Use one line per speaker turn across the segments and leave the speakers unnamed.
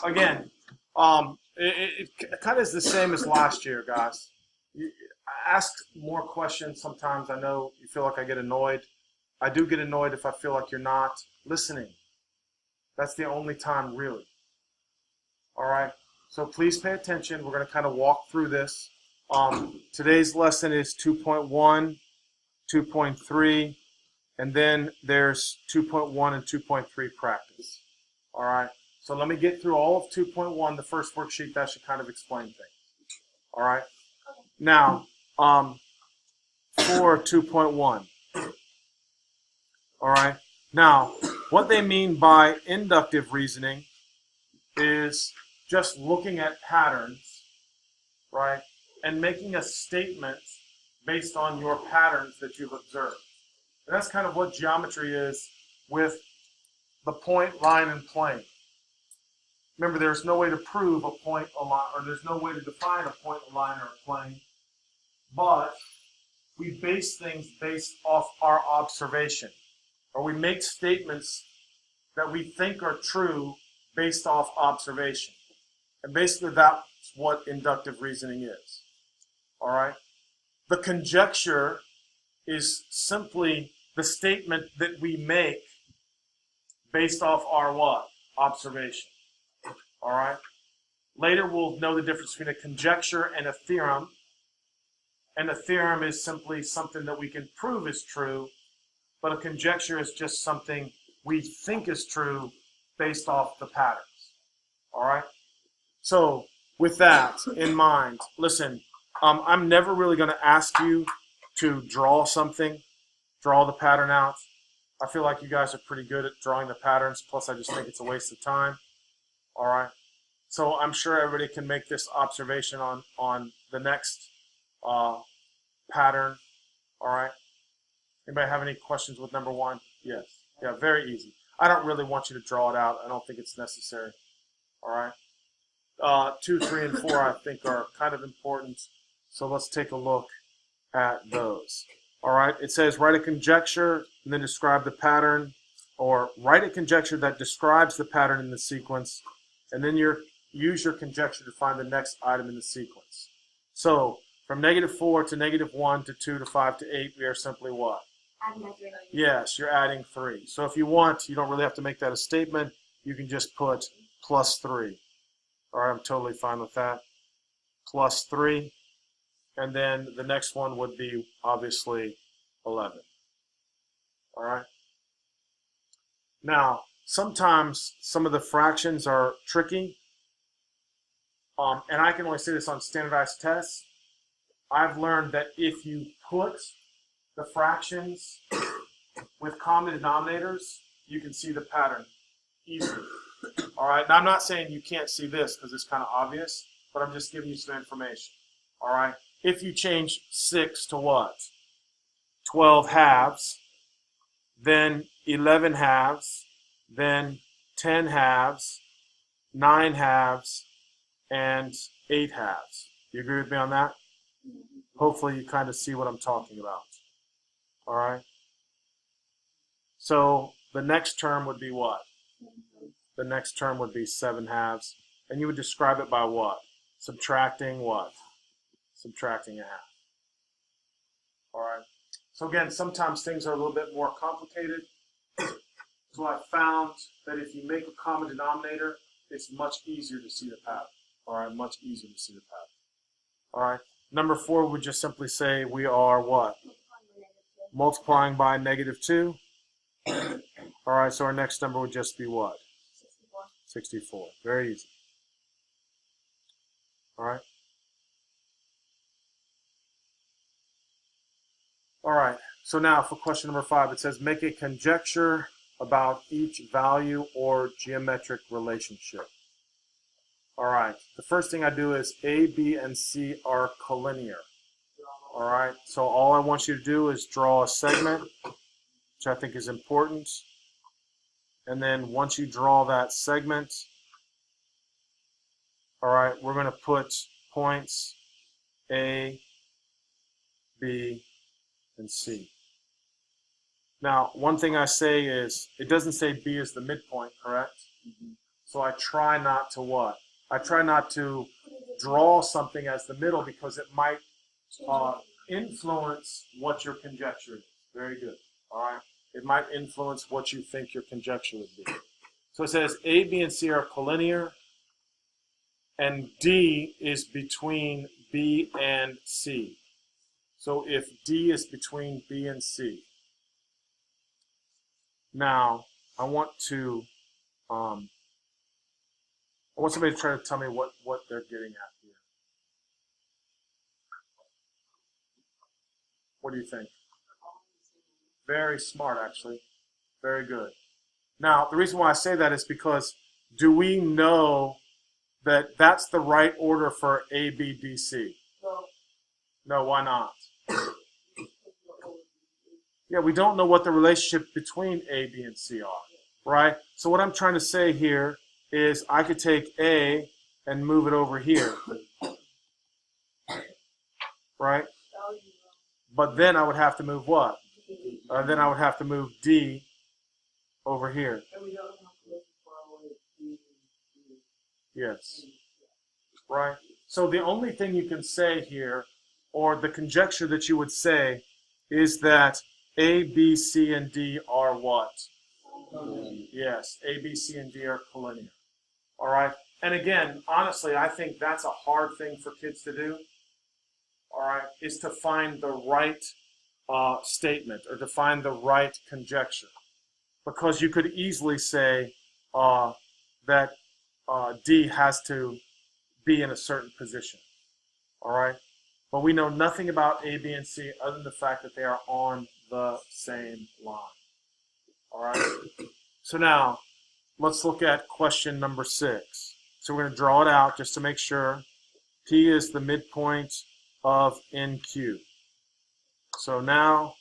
again, it kind of is the same as last year, guys. I ask more questions sometimes. I know you feel like I get annoyed. I do get annoyed if I feel like you're not listening. That's the only time, really. All right? So please pay attention. We're going to kind of walk through this. Today's lesson is 2.1, 2.3, and then there's 2.1 and 2.3 practice. All right? So let me get through all of 2.1, the first worksheet. That should kind of explain things. All right? Now, for 2.1. All right? Now, what they mean by inductive reasoning is just looking at patterns, right, and making a statement based on your patterns that you've observed. And that's kind of what geometry is with the point, line, and plane. Remember, there's no way to prove a point, a line, or there's no way to define a point, a line, or a plane, but we base things based off our observation, or we make statements that we think are true based off observation. And basically that's what inductive reasoning is. All right? The conjecture is simply the statement that we make based off our what? Observation. All right? Later we'll know the difference between a conjecture and a theorem. And a theorem is simply something that we can prove is true, but a conjecture is just something we think is true based off the patterns. All right? So with that in mind, listen, I'm never really going to ask you to draw something, draw the pattern out. I feel like you guys are pretty good at drawing the patterns, plus I just think it's a waste of time. All right? So I'm sure everybody can make this observation on the next pattern. All right? Anybody have any questions with number 1? Yes. Yeah, very easy. I don't really want you to draw it out. I don't think it's necessary. All right? 2, 3, and 4 I think are kind of important. So let's take a look at those. All right? It says write a conjecture and then describe the pattern, or write a conjecture that describes the pattern in the sequence, and then use your conjecture to find the next item in the sequence. So from -4 to -1 to 2 to 5 to 8, we are simply what? Yes, you're adding 3. So if you want, you don't really have to make that a statement. You can just put +3. All right, I'm totally fine with that. +3. And then the next one would be, obviously, 11. All right? Now, sometimes some of the fractions are tricky. And I can only say this on standardized tests. I've learned that if you put the fractions with common denominators, you can see the pattern easily. All right? Now, I'm not saying you can't see this because it's kind of obvious, but I'm just giving you some information. All right? If you change 6 to what? 12 halves, then 11 halves, then 10 halves, 9 halves, and 8 halves. You agree with me on that? Hopefully you kind of see what I'm talking about. All right? So the next term would be what? The next term would be 7 halves. And you would describe it by what? Subtracting what? Subtracting a half. All right? So again, sometimes things are a little bit more complicated. So I found that if you make a common denominator, it's much easier to see the pattern. All right? Much easier to see the pattern. All right? Number 4 would just simply say we are what? Multiplying by -2. All right, so our next number would just be what? 64. Very easy. All right. All right, so now for question number 5, it says make a conjecture about each value or geometric relationship. All right, the first thing I do is A, B, and C are collinear. All right, so all I want you to do is draw a segment, which I think is important. And then once you draw that segment, all right, we're going to put points A, B, and C. Now, one thing I say is, it doesn't say B is the midpoint, correct? So I try not to what? I try not to draw something as the middle because it might influence what your conjecture is. Very good. All right. It might influence what you think your conjecture would be. So it says A, B, and C are collinear, and D is between B and C. So if D is between B and C, now I want somebody to try to tell me what they're getting at here. What do you think? Very smart, actually. Very good. Now, the reason why I say that is because do we know that that's the right order for A, B, D, C? No, why not? Yeah, we don't know what the relationship between A, B, and C are, right? So what I'm trying to say here is I could take A and move it over here, right? But then I would have to move what? Then I would have to move D over here. Yes. Right? So the only thing you can say here, or the conjecture that you would say, is that A, B, C, and D are what? Yes, A, B, C, and D are collinear. All right? And again, honestly, I think that's a hard thing for kids to do. All right? Is to find the right statement or to find the right conjecture. Because you could easily say that D has to be in a certain position. All right? But we know nothing about A, B, and C other than the fact that they are on the same line. All right? So now, let's look at question number 6. So we're going to draw it out just to make sure. P is the midpoint of NQ. So now,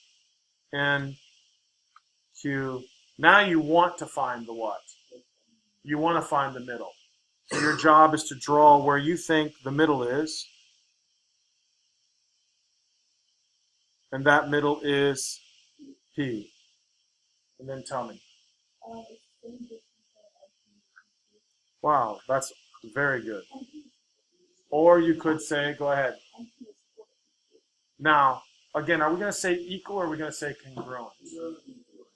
NQ. Now you want to find the what? You want to find the middle. So your job is to draw where you think the middle is. And that middle is P. And then tell me. Wow, that's very good. Or you could say, go ahead. Now, again, are we going to say equal or are we going to say congruent?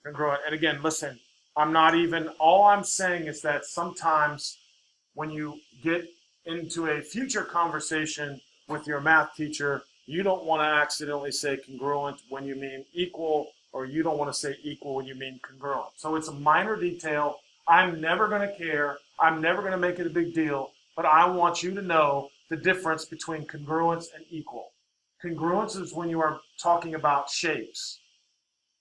Congruent. And again, listen, all I'm saying is that sometimes when you get into a future conversation with your math teacher, you don't want to accidentally say congruent when you mean equal, or you don't want to say equal when you mean congruent. So it's a minor detail. I'm never going to care. I'm never going to make it a big deal, but I want you to know the difference between congruence and equal. Congruence is when you are talking about shapes.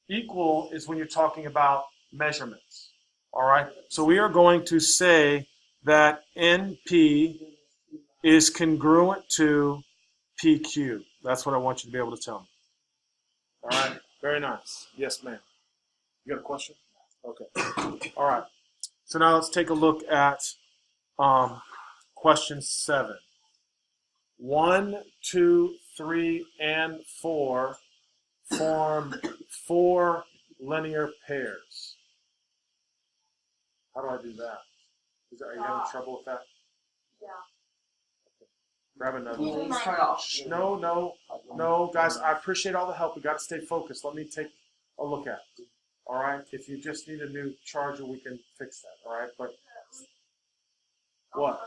Equal is when you're talking about measurements. All right? So we are going to say that NP is congruent to PQ. That's what I want you to be able to tell me. All right? Very nice. Yes, ma'am. You got a question? Okay. All right. So now let's take a look at question 7. 1, 2, 3, and 4 form 4 linear pairs. How do I do that? Are you having trouble with that?
Yeah.
Okay. Grab another. No, guys, I appreciate all the help. We got to stay focused. Let me take a look at it. All right? If you just need a new charger, we can fix that. All right? But what?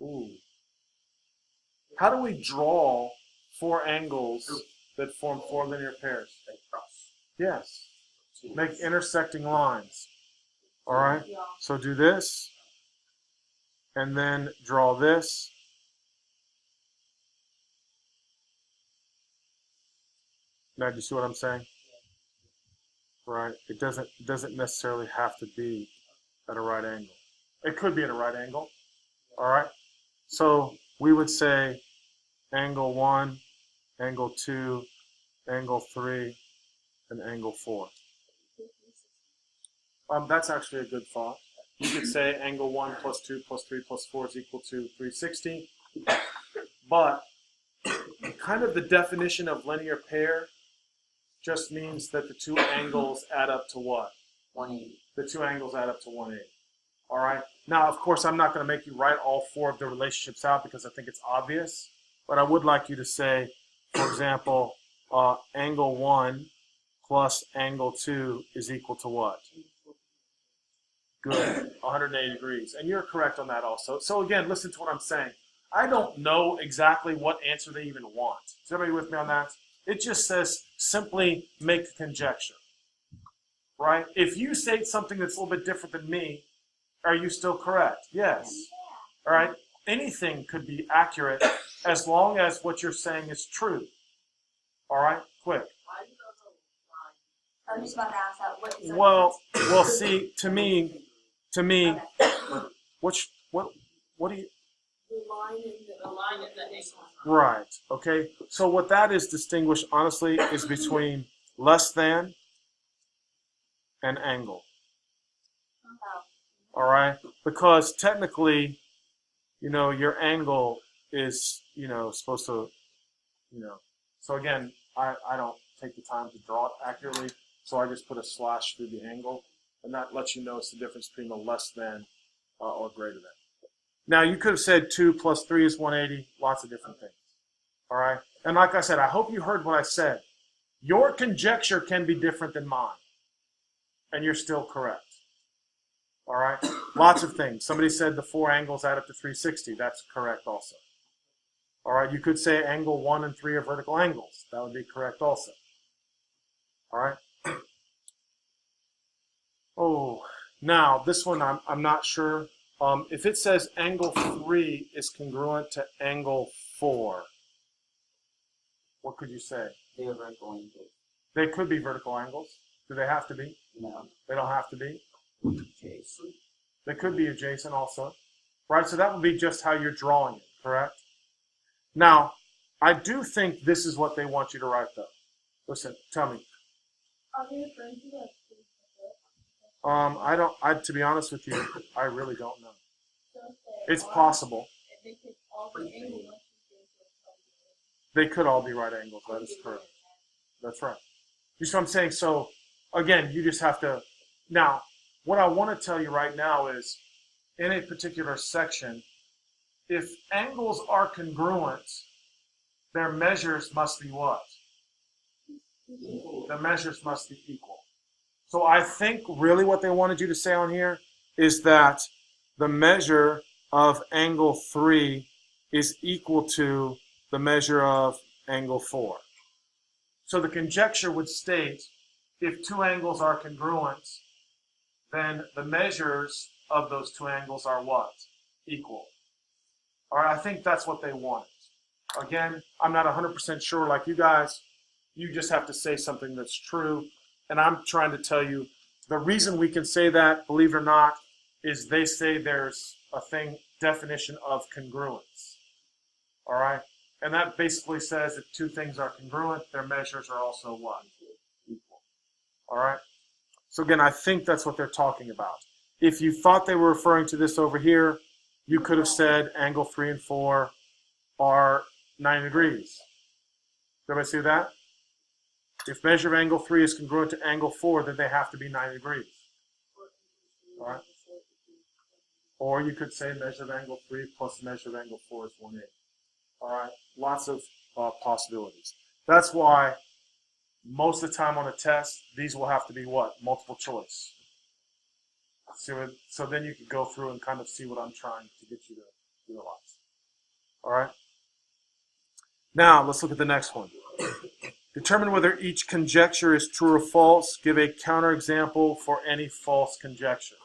Ooh. How do we draw 4 angles that form 4 linear pairs? Yes. Make intersecting lines. All right? So do this, and then draw this. Now, do you see what I'm saying? Right? It doesn't necessarily have to be at a right angle. It could be at a right angle. All right? So we would say angle 1, angle 2, angle 3, and angle 4. That's actually a good thought. You could say angle 1 plus 2 plus 3 plus 4 is equal to 360. But kind of the definition of linear pair just means that the two angles add up to what?
180.
The two angles add up to 180. All right. Now, of course, I'm not going to make you write all four of the relationships out because I think it's obvious. But I would like you to say, for example, angle 1 plus angle 2 is equal to what? Good. 180 degrees. And you're correct on that also. So again, listen to what I'm saying. I don't know exactly what answer they even want. Is everybody with me on that? It just says simply make a conjecture. Right? If you say something that's a little bit different than me, are you still correct? Yes. All right? Anything could be accurate as long as what you're saying is true. All right? Quick.
I was just about to ask that. What is
Well, see, to me, what do you?
The line in the English.
Right. Okay. So what that is distinguished, honestly, is between less than and angle. All right. Because technically, your angle is, supposed to, So again, I don't take the time to draw it accurately, so I just put a slash through the angle, and that lets you know it's the difference between the less than or greater than. Now, you could have said 2 plus 3 is 180, lots of different things. All right? And like I said, I hope you heard what I said. Your conjecture can be different than mine, and you're still correct. All right? Lots of things. Somebody said the 4 angles add up to 360. That's correct also. All right? You could say angle 1 and 3 are vertical angles. That would be correct also. All right? Oh, now, this one I'm not sure. If it says angle 3 is congruent to angle 4, what could you say?
They are vertical angles.
They could be vertical angles. Do they have to be?
No.
They don't have to be.
Adjacent.
They could be adjacent also. Right? So that would be just how you're drawing it, correct? Now, I do think this is what they want you to write, though. Listen, tell me.
Are they referring to the
to be honest with you, I really don't know. It's possible.
They could all be angles.
They could all be right angles. That is correct. That's right. You see what I'm saying? So, again, you just have to. Now, what I want to tell you right now is, in a particular section, if angles are congruent, their measures must be what? The measures must be equal. So I think really what they wanted you to say on here is that the measure of angle 3 is equal to the measure of angle 4. So the conjecture would state if two angles are congruent, then the measures of those two angles are what? Equal. All right, I think that's what they wanted. Again, I'm not 100% sure like you guys. You just have to say something that's true. And I'm trying to tell you, the reason we can say that, believe it or not, is they say there's a definition of congruence. All right? And that basically says if two things are congruent, their measures are also what? Equal. All right? So again, I think that's what they're talking about. If you thought they were referring to this over here, you could have said angle 3 and 4 are 90 degrees. Did everybody see that? If measure of angle 3 is congruent to angle 4, then they have to be 90 degrees. All right? Or you could say measure of angle 3 plus measure of angle 4 is 180. All right? Lots of possibilities. That's why most of the time on a test, these will have to be what? Multiple choice. So then you can go through and kind of see what I'm trying to get you to realize. All right? Now, let's look at the next one. Determine whether each conjecture is true or false. Give a counterexample for any false conjecture.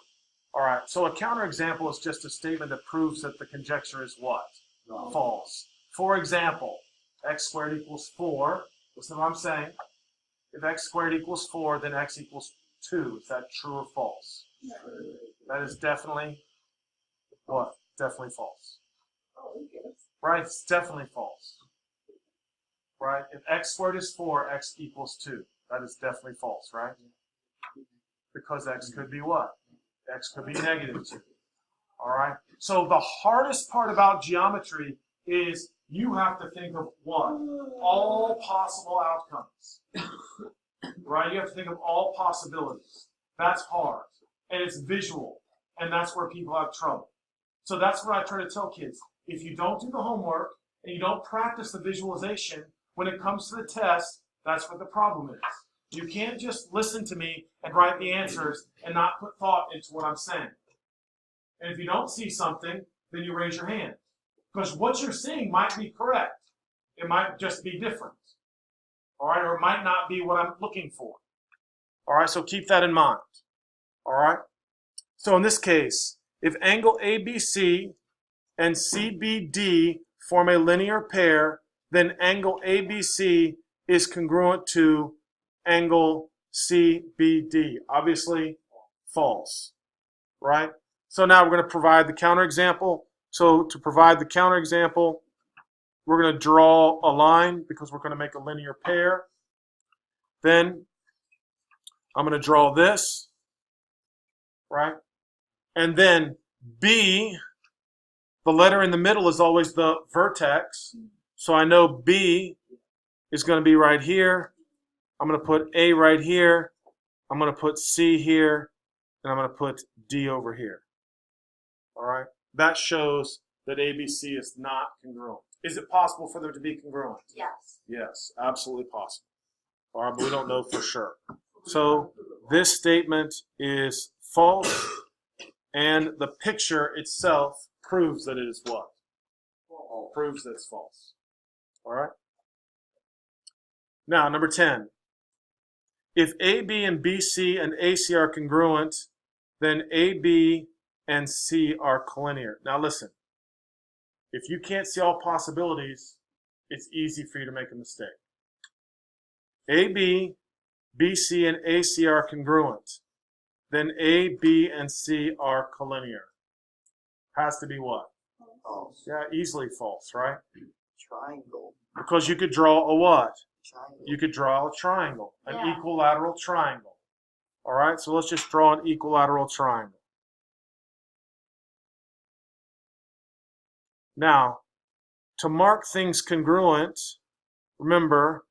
All right, so a counterexample is just a statement that proves that the conjecture is what? False. For example, x squared equals 4. Listen to what I'm saying. If x squared equals 4, then x equals 2. Is that true or false? That is definitely what? Definitely false. Right? It's definitely false. Right? If x squared is 4, x equals 2. That is definitely false, right? Because x could be what? X could be negative 2. All right? So the hardest part about geometry is you have to think of what? All possible outcomes. right? You have to think of all possibilities. That's hard. And it's visual. And that's where people have trouble. So that's what I try to tell kids. If you don't do the homework and you don't practice the visualization, when it comes to the test, that's what the problem is. You can't just listen to me and write the answers and not put thought into what I'm saying. And if you don't see something, then you raise your hand. Because what you're seeing might be correct. It might just be different. All right, or it might not be what I'm looking for. All right, so keep that in mind. All right. So in this case, if angle ABC and CBD form a linear pair, then angle ABC is congruent to angle CBD. Obviously, false. Right? So now we're going to provide the counterexample. So to provide the counterexample, we're going to draw a line because we're going to make a linear pair. Then I'm going to draw this, right? And then B, the letter in the middle is always the vertex. So I know B is going to be right here. I'm going to put A right here. I'm going to put C here. And I'm going to put D over here. All right? That shows that ABC is not congruent. Is it possible for them to be congruent?
Yes.
Yes, absolutely possible. All right, but we don't know for sure. So this statement is false, and the picture itself proves that it is what? Proves that it's false. All right? Now, number 10. If AB and BC and AC are congruent, then AB and C are collinear. Now listen, if you can't see all possibilities, it's easy for you to make a mistake. AB, BC, and AC are congruent. Then A, B, and C are collinear. Has to be what?
False.
Yeah, easily false, right?
Triangle.
Because you could draw a what?
Triangle.
You could draw a triangle, an
Yeah.
equilateral triangle. All right, so let's just draw an equilateral triangle. Now, to mark things congruent, remember,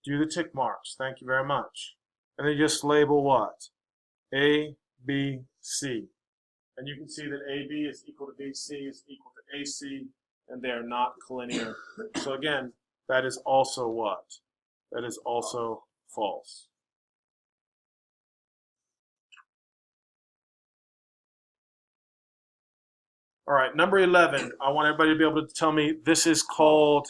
do the tick marks. Thank you very much. And then just label what? A, B, C. And you can see that AB is equal to BC is equal to AC, and they are not collinear. So again, that is also what? That is also false. All right, number 11. I want everybody to be able to tell me this is called,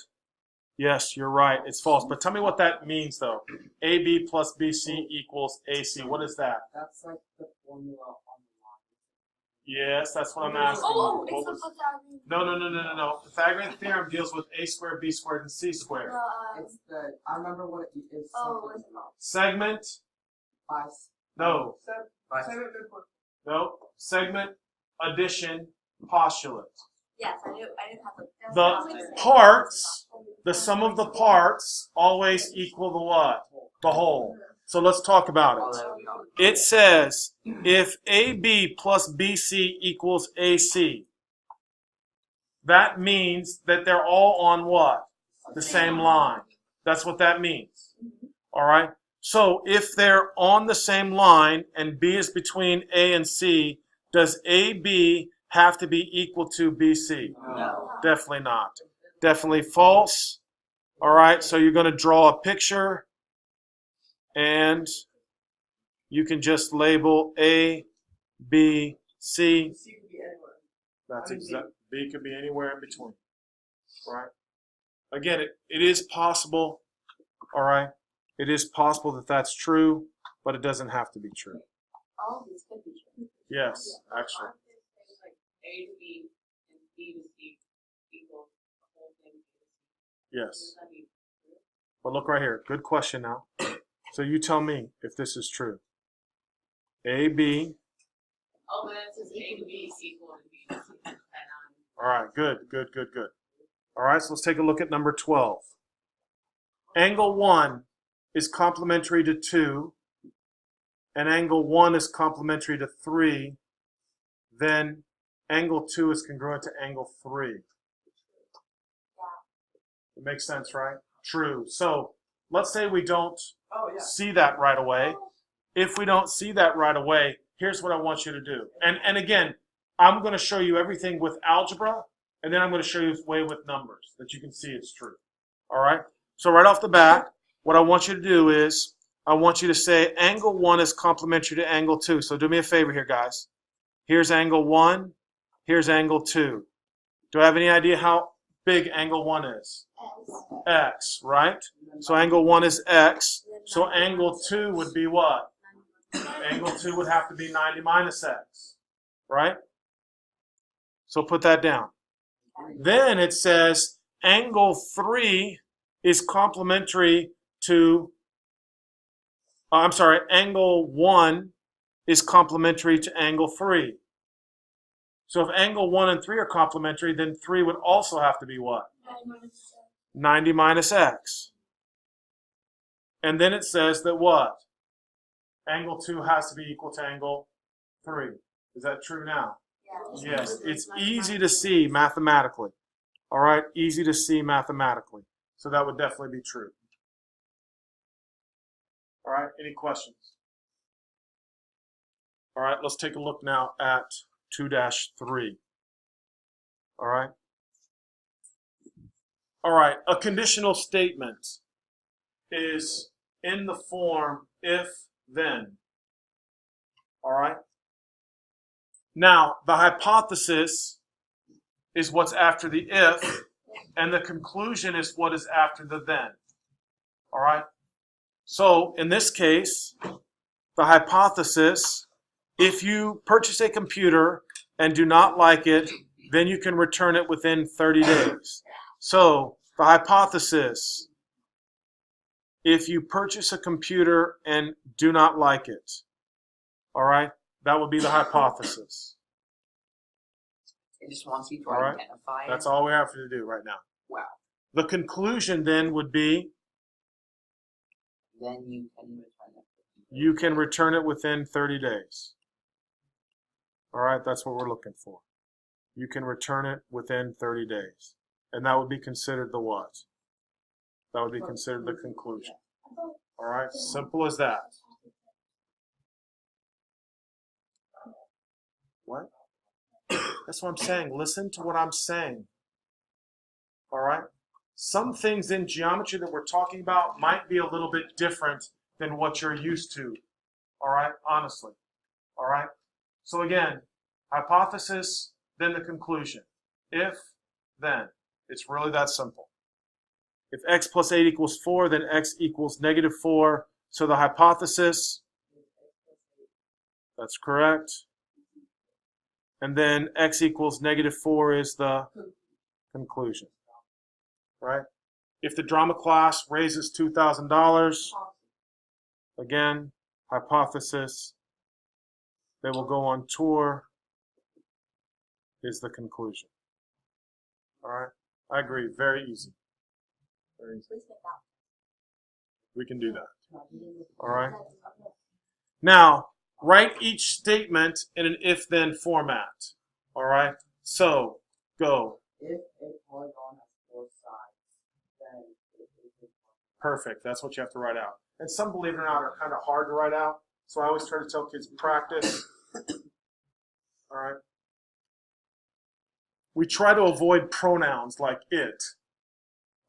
yes, you're right, it's false. But tell me what that means, though. AB plus BC equals AC. What is that?
That's like the formula on the line.
Yes, that's what I'm asking.
Oh,
What
it's
was-
the Pythagorean.
No. Pythagorean theorem deals with A squared, B squared, and C squared.
It's the, I remember what it is.
Oh,
something
what's it
about
Segment?
five.
No.
Five.
No. Segment, addition, postulate.
Yes, I didn't have
The parts, the sum of the parts always equal the what? The whole. So let's talk about
Oh,
it.
there we go.
It says if AB plus BC equals AC, that means that they're all on what? The same line. That's what that means. All right? So if they're on the same line and B is between A and C, does AB have to be equal to BC?
No.
Definitely not. Definitely false. All right, so you're going to draw a picture and you can just label A, B, C. That's exact. B could be anywhere in between. Right? Again, it is possible. All right, it is possible that that's true, but it doesn't have to be true.
All of these could be true.
Yes, actually.
Like A to B and B to C equals the whole thing.
Yes.
Does that mean true?
But look right here. Good question now. So you tell me if this is true. A, B.
Oh, but it says A to B is equal to B to C.
All right, good. All right, so let's take a look at number 12. Angle 1 is complementary to 2, and angle 1 is complementary to 3, then angle 2 is congruent to angle 3. It makes sense, right? True. So let's say we don't
Oh, yeah.
see that right away. If we don't see that right away, here's what I want you to do. And again, I'm going to show you everything with algebra, and then I'm going to show you a way with numbers that you can see it's true. All right? So right off the bat, what I want you to do is I want you to say angle 1 is complementary to angle 2. So do me a favor here, guys. Here's angle 1. Here's angle 2. Do I have any idea how big angle 1 is? X, right? So angle 1 is X. So angle 2 would be what? Angle 2 would have to be 90 minus X, right? So put that down. Then it says angle 3 is complementary to, I'm sorry, angle 1 is complementary to angle 3. So if angle 1 and 3 are complementary, then 3 would also have to be what? 90 minus X. And then it says that what? Angle 2 has to be equal to angle 3. Is that true now?
Yeah.
Yes. It's easy to see mathematically. All right? Easy to see mathematically. So that would definitely be true. All right? Any questions? All right, let's take a look now at 2-3. All right? All right, a conditional statement is in the form if, then. All right? Now, the hypothesis is what's after the if, and the conclusion is what is after the then. All right? So, in this case, the hypothesis, if you purchase a computer and do not like it, then you can return it within 30 days. So, the hypothesis, if you purchase a computer and do not like it, all right, that would be the hypothesis.
It just wants you to
All right.
identify
That's
it.
all we have to do right now.
Wow.
The conclusion then would be
Then you can return it.
you can return it within 30 days. All right, that's what we're looking for. You can return it within 30 days. And that would be considered the what? That would be considered the conclusion. All right, simple as that. What? That's what I'm saying. Listen to what I'm saying. All right? Some things in geometry that we're talking about might be a little bit different than what you're used to. All right? Honestly. All right? So again, hypothesis, then the conclusion. If, then. It's really that simple. If x plus 8 equals 4, then x equals negative 4. So the hypothesis, that's correct. And then x equals negative 4 is the conclusion. Right? If the drama class raises $2,000, again, hypothesis, they will go on tour, is the conclusion. All right? I agree. Very easy. Very easy. We can do that. All right? Now, write each statement in an if-then format. All right? So, go.
If a polygon has 4 sides, then it is
Perfect. That's what you have to write out. And some, believe it or not, are kind of hard to write out. So I always try to tell kids, practice. All right? We try to avoid pronouns like it.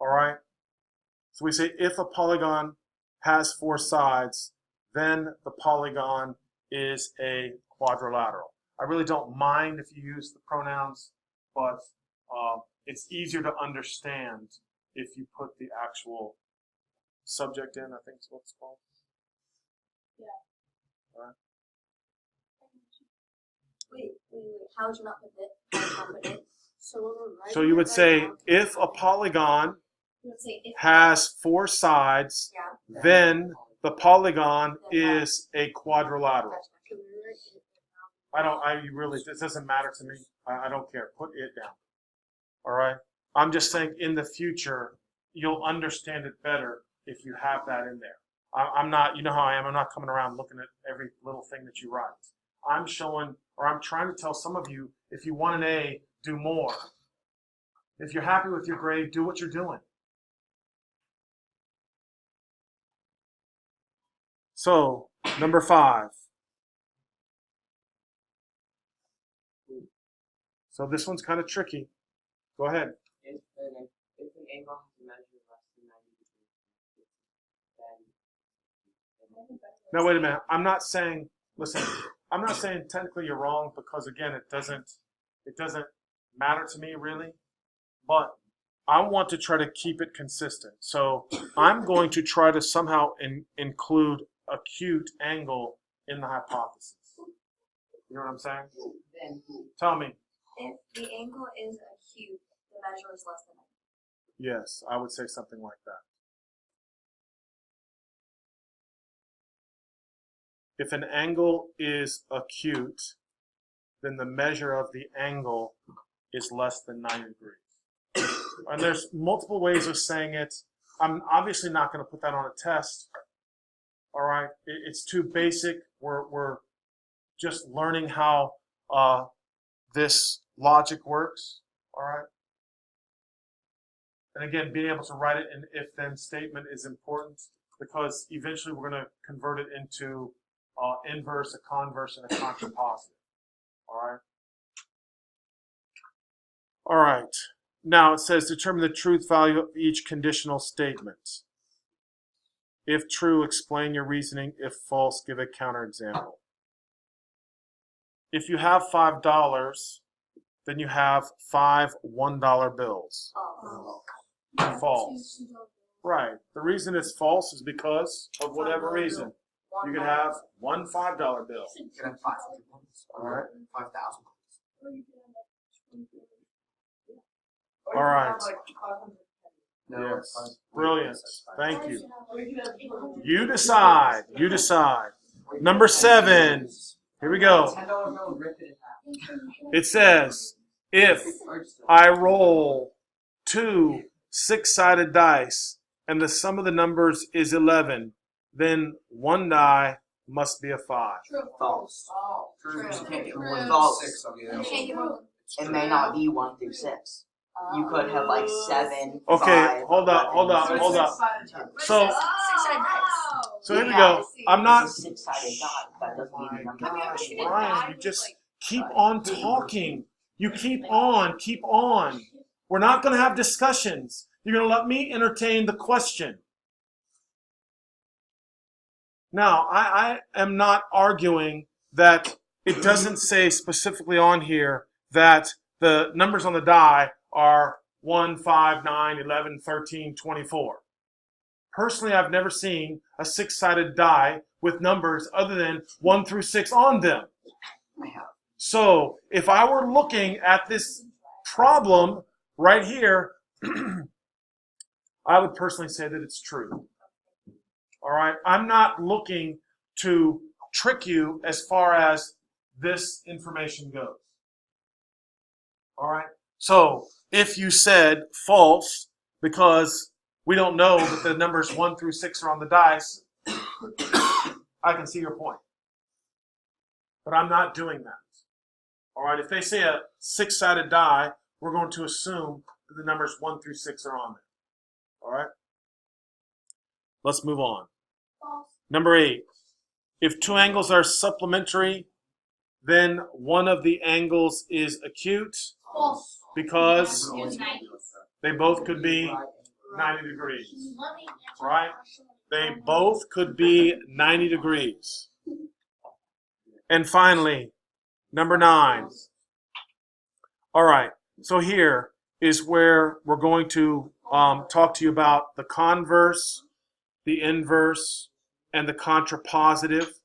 All right? So we say if a polygon has 4 sides, then the polygon is a quadrilateral. I really don't mind if you use the pronouns, but it's easier to understand if you put the actual subject in, I think is what it's called.
Yeah.
All right.
Wait. How would you not put it? How would you not put it? So when we're writing
So you would
it
say
right now,
if a polygon
you would say if
has 4 sides,
yeah.
then the polygon is a quadrilateral.
Can we write it?
It doesn't matter to me. I don't care. Put it down. All right? I'm just saying in the future, you'll understand it better if you have that in there. I'm not, you know how I am, I'm not coming around looking at every little thing that you write. I'm showing, or I'm trying to tell some of you, if you want an A, do more. If you're happy with your grade, do what you're doing. So, number 5. So this one's kind of tricky. Go ahead.
If an angle has a measure less than 90 degrees, then
Now wait a minute. I'm not saying, listen, I'm not saying technically you're wrong, because again, it doesn't matter to me really, but I want to try to keep it consistent. So I'm going to try to somehow include acute angle in the hypothesis. You know what I'm saying?
then
Tell me.
If the angle is acute, the measure is less than 90.
Yes, I would say something like that. If an angle is acute, then the measure of the angle is less than 90 degrees. And there's multiple ways of saying it. I'm obviously not going to put that on a test. All right, it's too basic. We're just learning how this logic works. All right. And again, being able to write it in if-then statement is important, because eventually we're going to convert it into inverse, a converse, and a contrapositive. All right. All right. Now it says determine the truth value of each conditional statement. If true, explain your reasoning. If false, give a counterexample. If you have $5, then you have 5 $1 bills.
Oh.
False. Right. The reason it's false is because of whatever reason. You could have one $5 bill.
You can have 500 ones.
All right.
5,000
All right.
No,
Yes. Brilliant. Thank you. You decide. You decide. Number 7. Here we go.
$10 bill, rip it in half.
It says, if I roll 2 6-sided dice and the sum of the numbers is 11, then one die must be a 5.
True.
False.
True.
You can't get more
True.
than
False.
6 on the
You
other
can't get
one.
more than
It may not be 1 through 6. You could have like 7.
Okay,
5,
hold up,
11,
hold up,
6.
hold up. So,
six-sided dice.
so here we
Yeah,
go. I'm not.
It's a 6-sided die. That doesn't mean the number.
Gosh, Brian, you just keep on talking. You keep on, keep on. We're not going to have discussions. You're going to let me entertain the question. Now, I am not arguing that it doesn't say specifically on here that the numbers on the die are 1, 5, 9, 11, 13, 24. Personally, I've never seen a 6-sided die with numbers other than 1 through 6 on them.
I have.
So if I were looking at this problem right here, I would personally say that it's true. All right, I'm not looking to trick you as far as this information goes. All right, so if you said false because we don't know that the numbers 1 through 6 are on the dice, I can see your point. But I'm not doing that. All right, if they say a 6-sided die, we're going to assume that the numbers 1 through 6 are on there. All right, let's move on. Number 8, if 2 angles are supplementary, then one of the angles is acute
False.
because they both could be 90 degrees, right? They both could be 90 degrees. And finally, number 9. All right, so here is where we're going to talk to you about the converse, the inverse, and the contrapositive.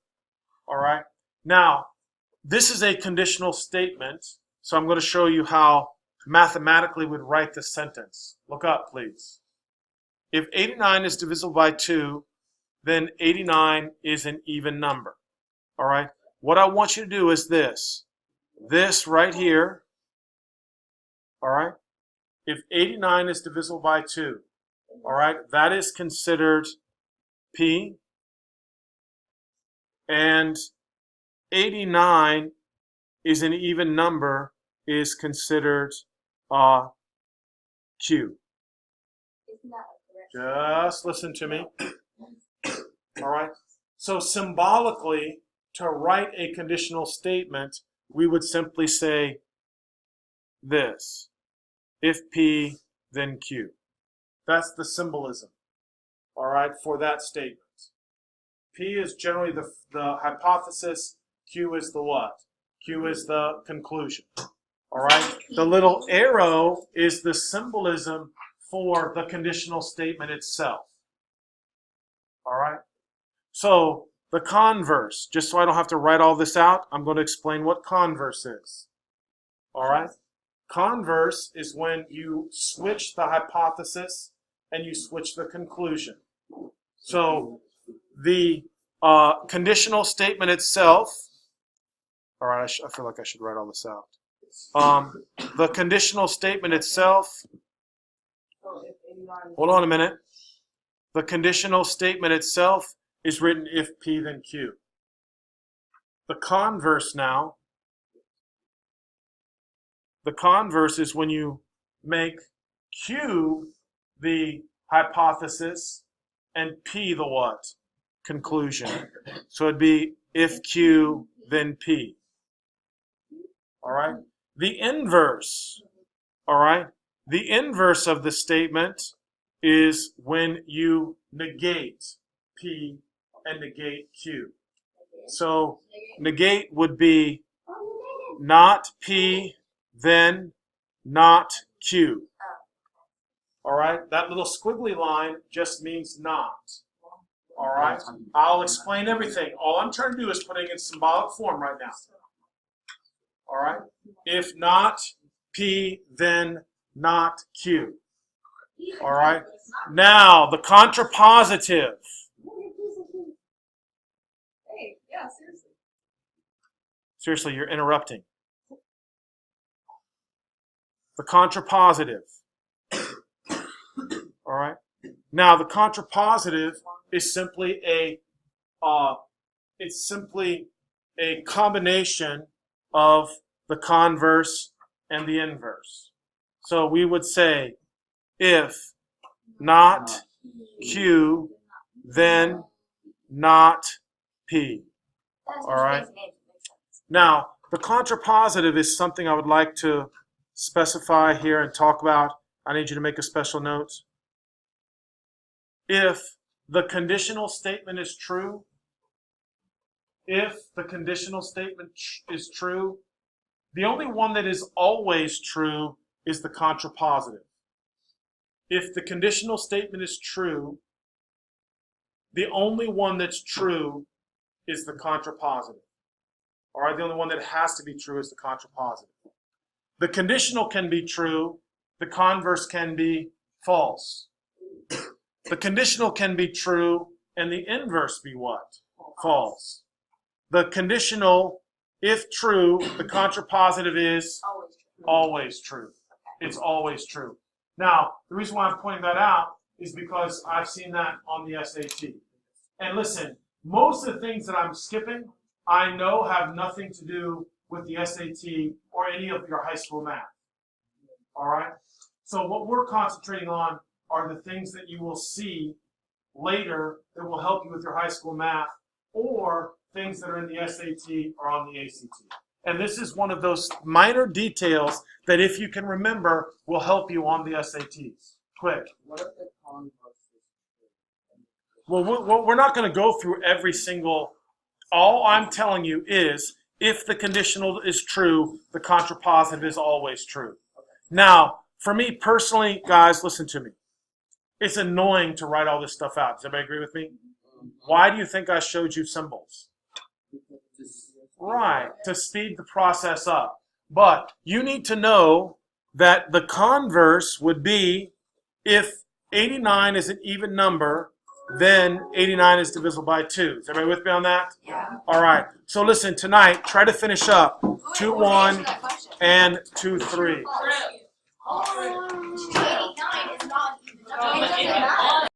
All right, now this is a conditional statement, so I'm going to show you how mathematically we'd write this sentence. Look up, please. If 89 is divisible by 2, then 89 is an even number. All right, what I want you to do is this right here. All right, if 89 is divisible by 2, all right, that is considered P, and 89 is an even number is considered Q.
Isn't that correct?
Just listen to me. All right. So symbolically, to write a conditional statement, we would simply say this. If P, then Q. That's the symbolism, all right, for that statement. P is generally the hypothesis. Q is the what? Q is the conclusion, all right? The little arrow is the symbolism for the conditional statement itself, all right? So the converse, just so I don't have to write all this out, I'm going to explain what converse is, all right? Converse is when you switch the hypothesis and you switch the conclusion. So the conditional statement itself, all right, I feel like I should write all this out. The conditional statement itself, hold on a minute. The conditional statement itself is written if P, then Q. The converse now, the converse is when you make Q the hypothesis and P the what? Conclusion. So it'd be if Q, then P. All right? The inverse, all right? The inverse of the statement is when you negate P and negate Q. So negate would be not P, then not Q. All right? That little squiggly line just means not. All right? I'll explain everything. All I'm trying to do is putting it in symbolic form right now. All right? If not P, then not Q. All right? Now, the contrapositive.
Hey, yeah, seriously.
Seriously, you're interrupting. The contrapositive. All right? Now, the contrapositive is simply a combination of the converse and the inverse. So we would say, if not Q, then not P. All right? Now, the contrapositive is something I would like to specify here and talk about. I need you to make a special note. If the conditional statement is true, if the conditional statement is true, the only one that is always true is the contrapositive. If the conditional statement is true, the only one that's true is the contrapositive. All right, the only one that has to be true is the contrapositive. The conditional can be true, the converse can be false. The conditional can be true, and the inverse be what? False. The conditional, if true, the contrapositive is always true. It's always true. Now, the reason why I'm pointing that out is because I've seen that on the SAT. And listen, most of the things that I'm skipping, I know have nothing to do with the SAT or any of your high school math. All right? So what we're concentrating on are the things that you will see later that will help you with your high school math, or things that are in the SAT or on the ACT. And this is one of those minor details that, if you can remember, will help you on the SATs. Quick.
What if the converse is true?
Well, we're not going to go through every single. All I'm telling you is, if the conditional is true, the contrapositive is always true. Now, for me personally, guys, listen to me. It's annoying to write all this stuff out. Does everybody agree with me? Why do you think I showed you symbols? Right, to speed the process up. But you need to know that the converse would be, if 89 is an even number, then 89 is divisible by 2. Is everybody with me on that?
Yeah.
All right. So listen, tonight, try to finish up 2-1 and 2-3.
289 is not even.